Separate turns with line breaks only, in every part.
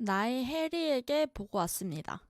나의 해리에게 보고 왔습니다.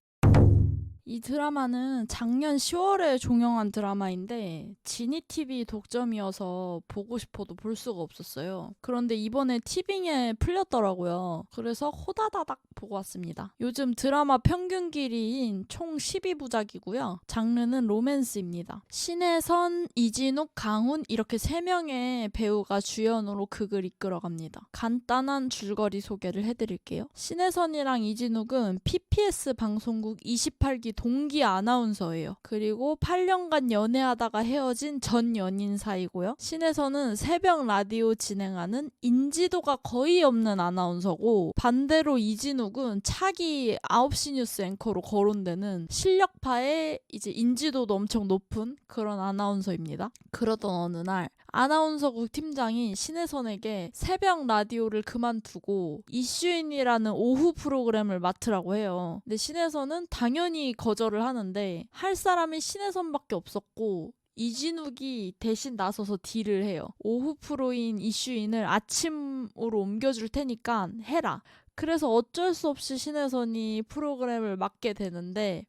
이 드라마는 작년 10월에 종영한 드라마인데 지니TV 독점이어서 보고 싶어도 볼 수가 없었어요. 그런데 이번에 티빙에 풀렸더라고요. 그래서 호다다닥 보고 왔습니다. 요즘 드라마 평균 길이인 총 12부작이고요. 장르는 로맨스입니다. 신혜선, 이진욱, 강훈 이렇게 3명의 배우가 주연으로 극을 이끌어갑니다. 간단한 줄거리 소개를 해드릴게요. 신혜선이랑 이진욱은 PPS 방송국 28기 동기 아나운서예요. 그리고 8년간 연애하다가 헤어진 전 연인 사이고요. 신혜선은 새벽 라디오 진행하는 인지도가 거의 없는 아나운서고, 반대로 이진욱은 차기 9시 뉴스 앵커로 거론되는 실력파의 이제 인지도도 엄청 높은 그런 아나운서입니다. 그러던 어느 날 아나운서국 팀장이 신혜선에게 새벽 라디오를 그만두고 이슈인이라는 오후 프로그램을 맡으라고 해요. 근데 신혜선은 당연히 거절을 하는데 할 사람이 신혜선밖에 없었고 이진욱이 대신 나서서 딜을 해요. 오후 프로인 이슈인을 아침으로 옮겨줄 테니까 해라. 그래서 어쩔 수 없이 신혜선이 프로그램을 맡게 되는데,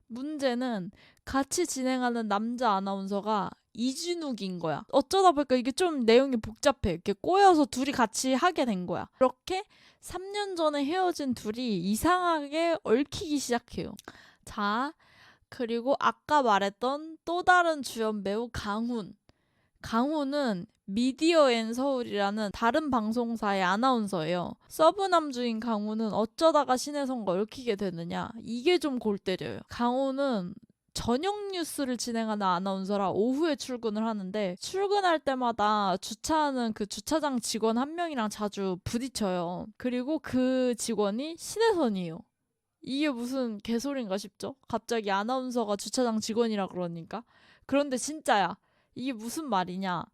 문제는 같이 진행하는 남자 아나운서가 이진욱인 거야. 어쩌다 보니까 이게 좀 내용이 복잡해. 이렇게 꼬여서 둘이 같이 하게 된 거야. 그렇게 3년 전에 헤어진 둘이 이상하게 얽히기 시작해요. 자, 그리고 아까 말했던 또 다른 주연 배우 강훈. 강훈은 미디어앤 서울이라는 다른 방송사의 아나운서예요. 서브남주인 강훈은 어쩌다가 신혜선과 얽히게 되느냐, 이게 좀 골 때려요. 강훈은 저녁 뉴스를 진행하는 아나운서라 오후에 출근을 하는데, 출근할 때마다 주차하는 그 주차장 직원 한 명이랑 자주 부딪혀요. 그리고 그 직원이 신혜선이에요. 이게 무슨 개소리인가 싶죠? 갑자기 아나운서가 주차장 직원이라 그러니까. 그런데 진짜야. 이게 무슨 말이냐?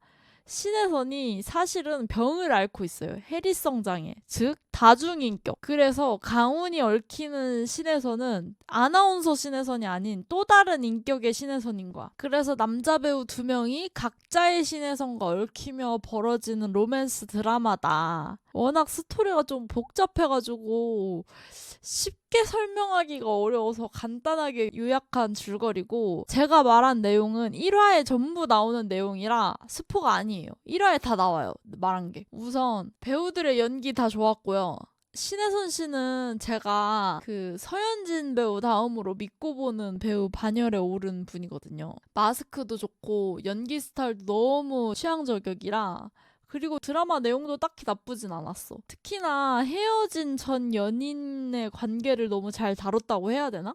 신혜선이 사실은 병을 앓고 있어요. 해리성 장애, 즉 다중인격. 그래서 강훈이 얽히는 신혜선은 아나운서 신혜선이 아닌 또 다른 인격의 신혜선인 거야. 그래서 남자 배우 2명이 각자의 신혜선과 얽히며 벌어지는 로맨스 드라마다. 워낙 스토리가 좀 복잡해가지고 쉽게 설명하기가 어려워서 간단하게 요약한 줄거리고, 제가 말한 내용은 1화에 전부 나오는 내용이라 스포가 아니에요. 1화에 다 나와요. 말한 게. 우선 배우들의 연기 다 좋았고요. 신혜선 씨는 제가 그 서현진 배우 다음으로 믿고 보는 배우 반열에 오른 분이거든요. 마스크도 좋고 연기 스타일도 너무 취향 저격이라, 그리고 드라마 내용도 딱히 나쁘진 않았어. 특히나 헤어진 전 연인의 관계를 너무 잘 다뤘다고 해야 되나?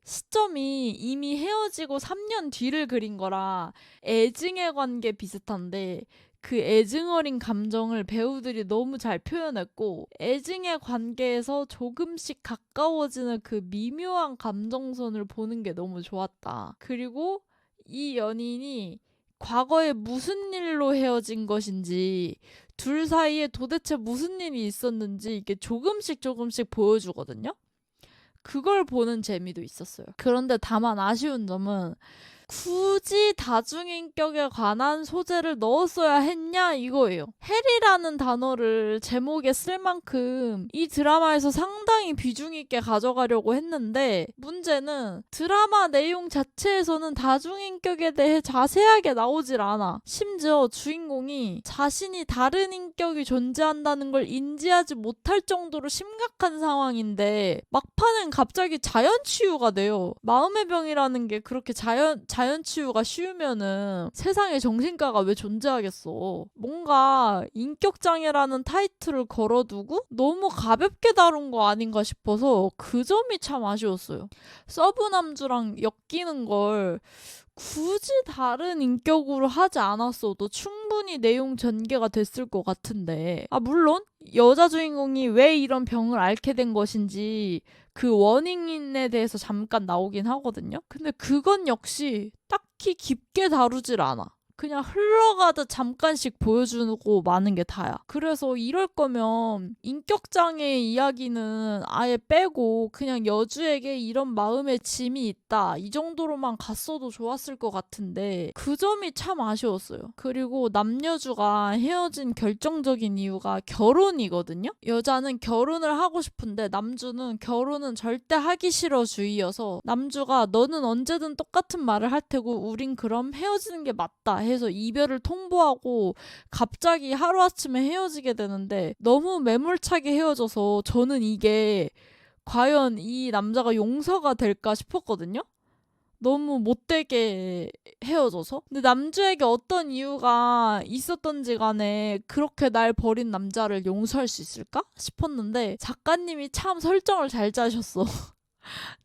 시점이 이미 헤어지고 3년 뒤를 그린 거라 애증의 관계 비슷한데, 그 애증어린 감정을 배우들이 너무 잘 표현했고, 애증의 관계에서 조금씩 가까워지는 그 미묘한 감정선을 보는 게 너무 좋았다. 그리고 이 연인이 과거에 무슨 일로 헤어진 것인지, 둘 사이에 도대체 무슨 일이 있었는지 이게 조금씩 보여주거든요. 그걸 보는 재미도 있었어요. 그런데 다만 아쉬운 점은, 굳이 다중인격에 관한 소재를 넣었어야 했냐 이거예요. 해리라는 단어를 제목에 쓸 만큼 이 드라마에서 상당히 비중 있게 가져가려고 했는데, 문제는 드라마 내용 자체에서는 다중인격에 대해 자세하게 나오질 않아. 심지어 주인공이 자신이 다른 인격이 존재한다는 걸 인지하지 못할 정도로 심각한 상황인데 막판엔 갑자기 자연치유가 돼요. 마음의 병이라는 게 그렇게 자연치유가 쉬우면은 세상에 정신과가 왜 존재하겠어. 뭔가 인격장애라는 타이틀을 걸어두고 너무 가볍게 다룬 거 아닌가 싶어서 그 점이 참 아쉬웠어요. 서브남주랑 엮이는 걸 굳이 다른 인격으로 하지 않았어도 충분히 내용 전개가 됐을 것 같은데, 물론 여자 주인공이 왜 이런 병을 앓게 된 것인지 그 원인에 대해서 잠깐 나오긴 하거든요. 근데 그건 역시 딱히 깊게 다루질 않아. 그냥 흘러가듯 잠깐씩 보여주고 마는 게 다야. 그래서 이럴 거면 인격장애 이야기는 아예 빼고 그냥 여주에게 이런 마음의 짐이 있다, 이 정도로만 갔어도 좋았을 것 같은데 그 점이 참 아쉬웠어요. 그리고 남여주가 헤어진 결정적인 이유가 결혼이거든요. 여자는 결혼을 하고 싶은데 남주는 결혼은 절대 하기 싫어 주의여서 남주가 너는 언제든 똑같은 말을 할 테고 우린 그럼 헤어지는 게 맞다 해서 이별을 통보하고 갑자기 하루아침에 헤어지게 되는데 너무 매몰차게 헤어져서 저는 이게 과연 이 남자가 용서가 될까 싶었거든요. 너무 못되게 헤어져서. 근데 남주에게 어떤 이유가 있었던지 간에 그렇게 날 버린 남자를 용서할 수 있을까 싶었는데 작가님이 참 설정을 잘 짜셨어.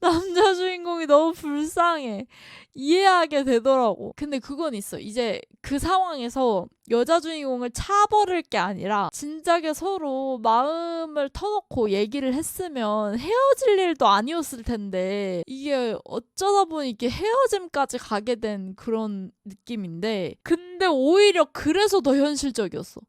남자 주인공이 너무 불쌍해. 이해하게 되더라고. 근데 그건 있어. 이제 그 상황에서 여자 주인공을 차버릴 게 아니라 진작에 서로 마음을 터놓고 얘기를 했으면 헤어질 일도 아니었을 텐데 이게 어쩌다 보니 이렇게 헤어짐까지 가게 된 그런 느낌인데 근데 오히려 그래서 더 현실적이었어.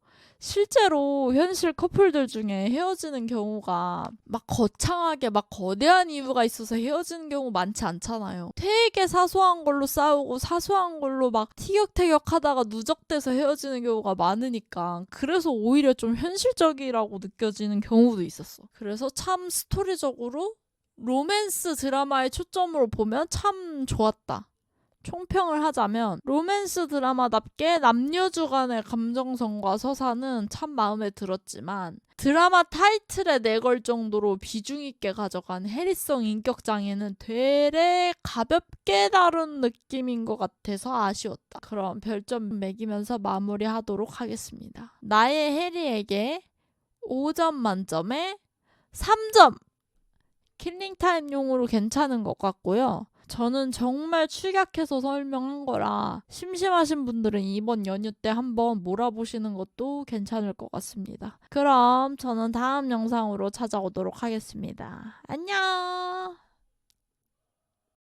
실제로 현실 커플들 중에 헤어지는 경우가 막 거창하게 막 거대한 이유가 있어서 헤어지는 경우 많지 않잖아요. 되게 사소한 걸로 싸우고 사소한 걸로 막 티격태격 하다가 누적돼서 헤어지는 경우가 많으니까 그래서 오히려 좀 현실적이라고 느껴지는 경우도 있었어. 그래서 참 스토리적으로 로맨스 드라마의 초점으로 보면 참 좋았다. 총평을 하자면 로맨스 드라마답게 남녀주 간의 감정선과 서사는 참 마음에 들었지만 드라마 타이틀에 내걸 정도로 비중 있게 가져간 해리성 인격장애는 되레 가볍게 다룬 느낌인 것 같아서 아쉬웠다. 그럼 별점 매기면서 마무리하도록 하겠습니다. 나의 해리에게 5점 만점에 3점! 킬링타임용으로 괜찮은 것 같고요. 저는 정말 축약해서 설명한 거라 심심하신 분들은 이번 연휴 때 한번 몰아보시는 것도 괜찮을 것 같습니다. 그럼 저는 다음 영상으로 찾아오도록 하겠습니다. 안녕!